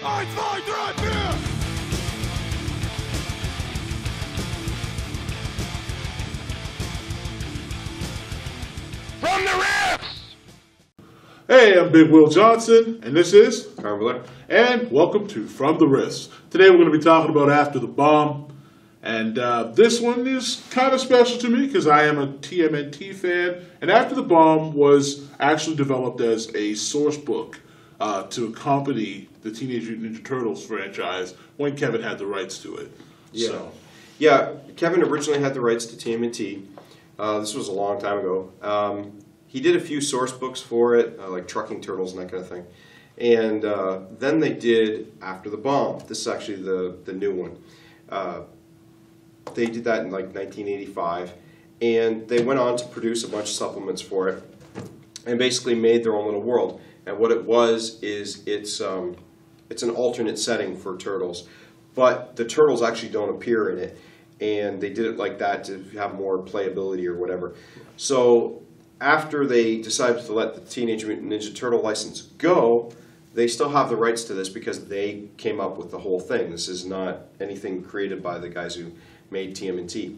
From the Riffs! Hey, I'm Big Will Johnson, and this is Carmela. And welcome to From the Riffs. Today we're going to be talking about After the Bomb, and this one is kind of special to me because I am a TMNT fan, and After the Bomb was actually developed as a source book to accompany the Teenage Mutant Ninja Turtles franchise when Kevin had the rights to it. Yeah, Kevin originally had the rights to TMNT. This was a long time ago. He did a few source books for it, like Trucking Turtles and that kind of thing. And then they did After the Bomb. This is actually the new one. They did that in like 1985. And they went on to produce a bunch of supplements for it and basically made their own little world. And what it was is it's an alternate setting for Turtles. But the Turtles actually don't appear in it. And they did it like that to have more playability or whatever. So after they decided to let the Teenage Mutant Ninja Turtle license go, they still have the rights to this because they came up with the whole thing. This is not anything created by the guys who made TMNT.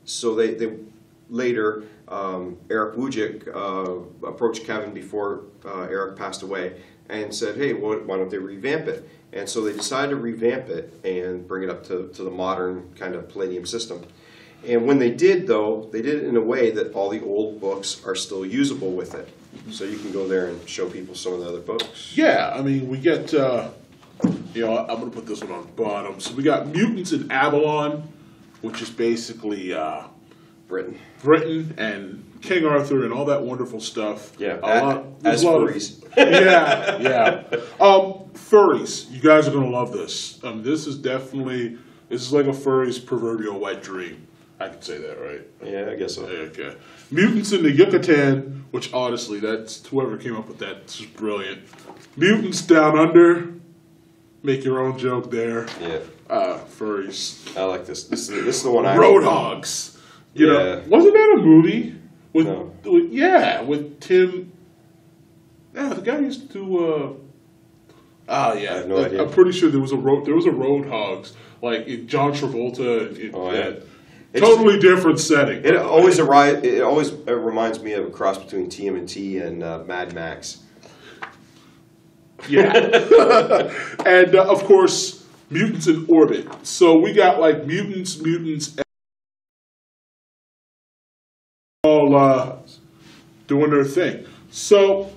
So they later, Eric Wujcik approached Kevin before Eric passed away and said, hey, why don't they revamp it? And so they decided to revamp it and bring it up to the modern kind of Palladium system. And when they did, though, they did it in a way that all the old books are still usable with it. So you can go there and show people some of the other books. Yeah, I mean, we get, I'm going to put this one on the bottom. So we got Mutants in Avalon, which is basically Britain and King Arthur and all that wonderful stuff. Yeah, as furries. Yeah. Furries, you guys are going to love this. This is like a furry's proverbial wet dream. I can say that, right? Yeah, I guess so. Okay. Mutants in the YUCATAN, which honestly, that's whoever came up with that. It's just brilliant. Mutants Down Under. Make your own joke there. Yeah. Furries. I like this. This is the one I Road Hogs. You know, wasn't that a movie with Tim? Yeah, the guy used to do. I have no idea. I'm pretty sure there was a Road Hogs, like John Travolta. Totally different setting. It always reminds me of a cross between TMNT and Mad Max. Yeah, and of course, Mutants in Orbit. So we got like mutants, all doing their thing. So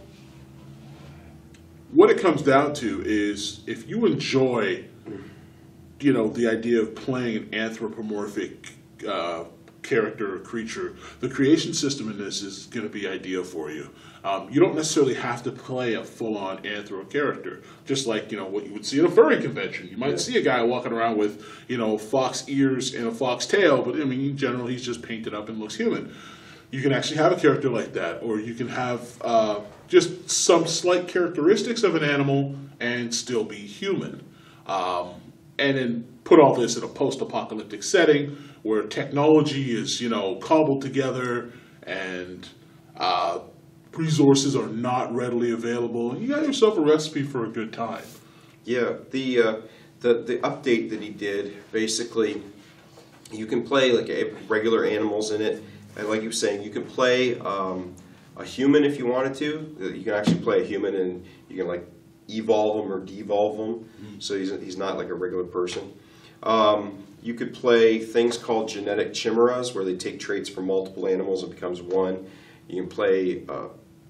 what it comes down to is if you enjoy, the idea of playing an anthropomorphic character or creature, the creation system in this is going to be ideal for you. You don't necessarily have to play a full-on anthro character, just like what you would see at a furry convention. You might see a guy walking around with fox ears and a fox tail, but I mean in general he's just painted up and looks human. You can actually have a character like that, or you can have just some slight characteristics of an animal and still be human. And then put all this in a post-apocalyptic setting where technology is, cobbled together and resources are not readily available. You got yourself a recipe for a good time. Yeah, the update that he did, basically, you can play like regular animals in it. And like you were saying, you can play a human if you wanted to. You can actually play a human and you can like evolve him or devolve him. So he's not like a regular person. You could play things called genetic chimeras, where they take traits from multiple animals and becomes one. You can play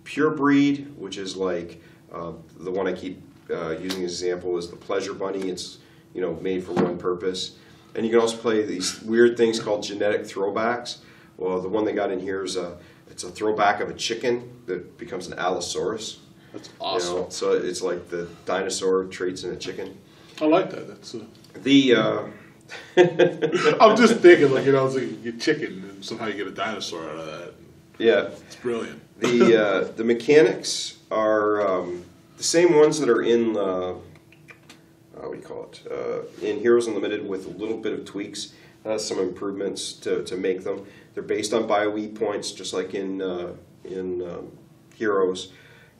pure breed, which is like the one I keep using as an example is the pleasure bunny. It's made for one purpose. And you can also play these weird things called genetic throwbacks. Well, the one they got in here is it's a throwback of a chicken that becomes an Allosaurus. That's awesome. So it's like the dinosaur traits in a chicken. I like that. That's I'm just thinking, like, it's like you get chicken and somehow you get a dinosaur out of that. Yeah. It's brilliant. The mechanics are the same ones that are in what do you call it? In Heroes Unlimited, with a little bit of tweaks, some improvements to make them. They're based on BioE points, just like in Heroes.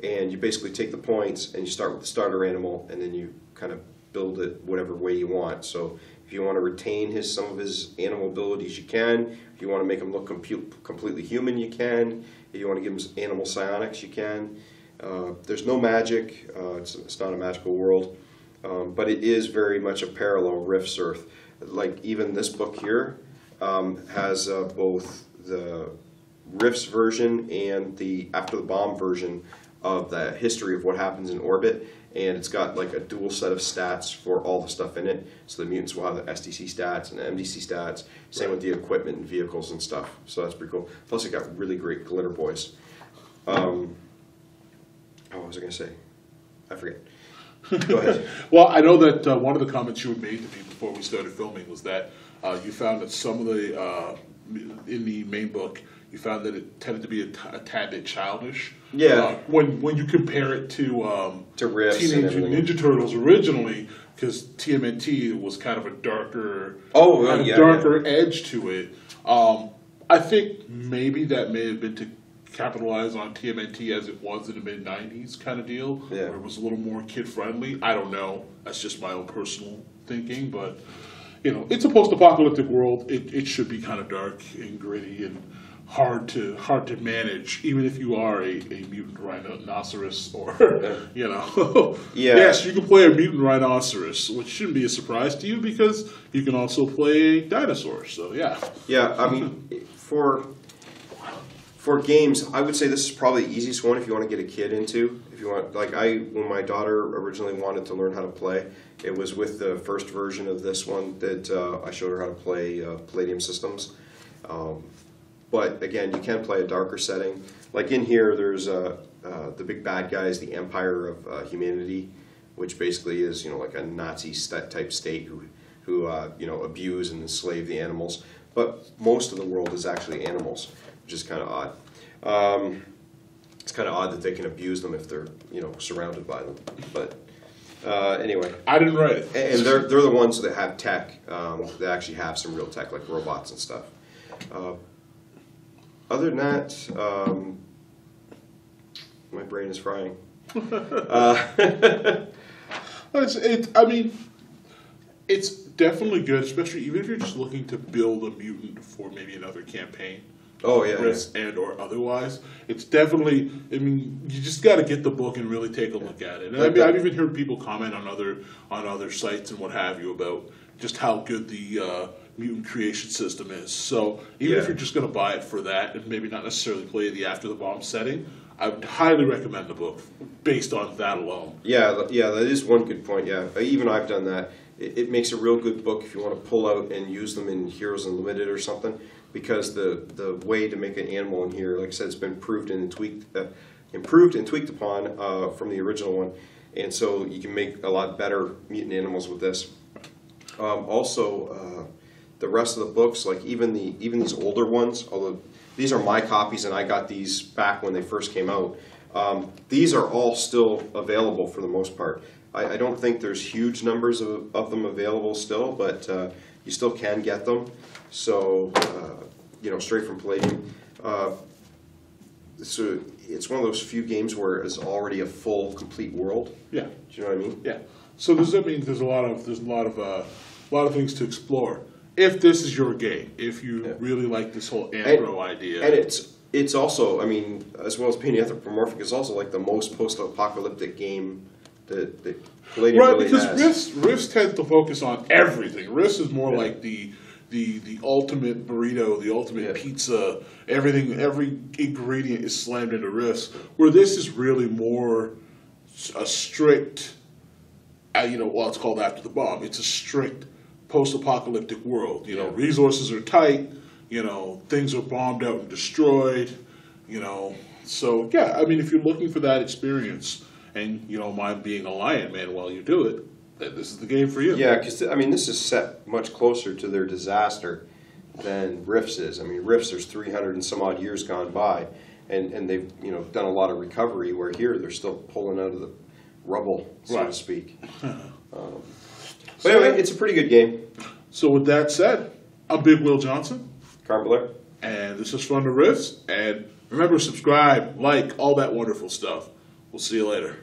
and you basically take the points and you start with the starter animal, and then you kind of build it whatever way you want. So if you want to retain some of his animal abilities, you can. If you want to make him look completely human, you can. If you want to give him animal psionics, you can. There's no magic. It's not a magical world, but it is very much a parallel Rift's Earth. Like even this book here has both the Rift's version and the After the Bomb version of the history of what happens in orbit, and it's got like a dual set of stats for all the stuff in it. So the mutants will have the SDC stats and the MDC stats. Same with the equipment and vehicles and stuff. So that's pretty cool. Plus it got really great glitter boys. Oh, what was I going to say? I forget. Go ahead. Well, I know that one of the comments you had made to me before we started filming was that you found that some of the, in the main book, you found that it tended to be a tad bit childish. Yeah. When you compare it to Riffs Teenage and Mutant Ninja Turtles originally, because TMNT was kind of a darker, edge to it. I think maybe that may have been to capitalize on TMNT as it was in the mid-90s kind of deal, yeah, where it was a little more kid-friendly. I don't know. That's just my own personal thinking, but you know, it's a post-apocalyptic world. It should be kind of dark and gritty and hard to manage, even if you are a mutant rhinoceros or you know. Yeah. Yes, you can play a mutant rhinoceros, which shouldn't be a surprise to you because you can also play a dinosaur. So yeah. Yeah, I mean, for games, I would say this is probably the easiest one if you want to get a kid into. If you want, like when my daughter originally wanted to learn how to play, it was with the first version of this one that I showed her how to play Palladium systems. But again, you can play a darker setting. Like in here, there's the big bad guy is the Empire of Humanity, which basically is, you know, like a Nazi type state who you know, abuse and enslave the animals. But most of the world is actually animals, which is kind of odd. It's kind of odd that they can abuse them if they're, you know, surrounded by them. But anyway, I didn't write it, and they're the ones that have tech. They actually have some real tech, like robots and stuff. Other than that, my brain is frying. I mean, it's definitely good, especially even if you're just looking to build a mutant for maybe another campaign. Oh yeah, risk and or otherwise. It's definitely. I mean, you just got to get the book and really take a look at it. And I mean, I've even heard people comment on other sites and what have you about just how good the mutant creation system is. So even if you're just going to buy it for that and maybe not necessarily play the After the Bomb setting, I would highly recommend the book based on that alone. Yeah, that is one good point. Yeah, even I've done that. It makes a real good book if you want to pull out and use them in Heroes Unlimited or something, because the way to make an animal in here, like I said, it's been improved and tweaked upon from the original one, and so you can make a lot better mutant animals with this. Also, the rest of the books, like even these older ones, although these are my copies and I got these back when they first came out, these are all still available for the most part. I don't think there's huge numbers of them available still, but you still can get them. So, you know, straight from Palladium. So it's one of those few games where it's already a full, complete world. Yeah. Do you know what I mean? Yeah. So that means there's a lot of things to explore. If this is your game, if you really like this whole anthro idea, and it's also, I mean, as well as being anthropomorphic, it's also like the most post-apocalyptic game that Palladium really has. Because Rifts tends to focus on everything. Rifts is more like the ultimate burrito, the ultimate pizza. Everything, every ingredient is slammed into Rifts. Where this is really more a strict, it's called After the Bomb. It's a strict post-apocalyptic world. You know, resources are tight. You know, things are bombed out and destroyed. You know, so yeah. I mean, if you're looking for that experience, and you don't mind being a lion man while you do it, then this is the game for you. Yeah, because I mean, this is set much closer to their disaster than Rifts is. I mean, Rifts, there's 300 and some odd years gone by, and they've done a lot of recovery. Where here they're still pulling out of the rubble, so to speak. But anyway, it's a pretty good game. So with that said, I'm Big Will Johnson. Carm Blair. And this is From the Rifts. And remember, subscribe, like, all that wonderful stuff. We'll see you later.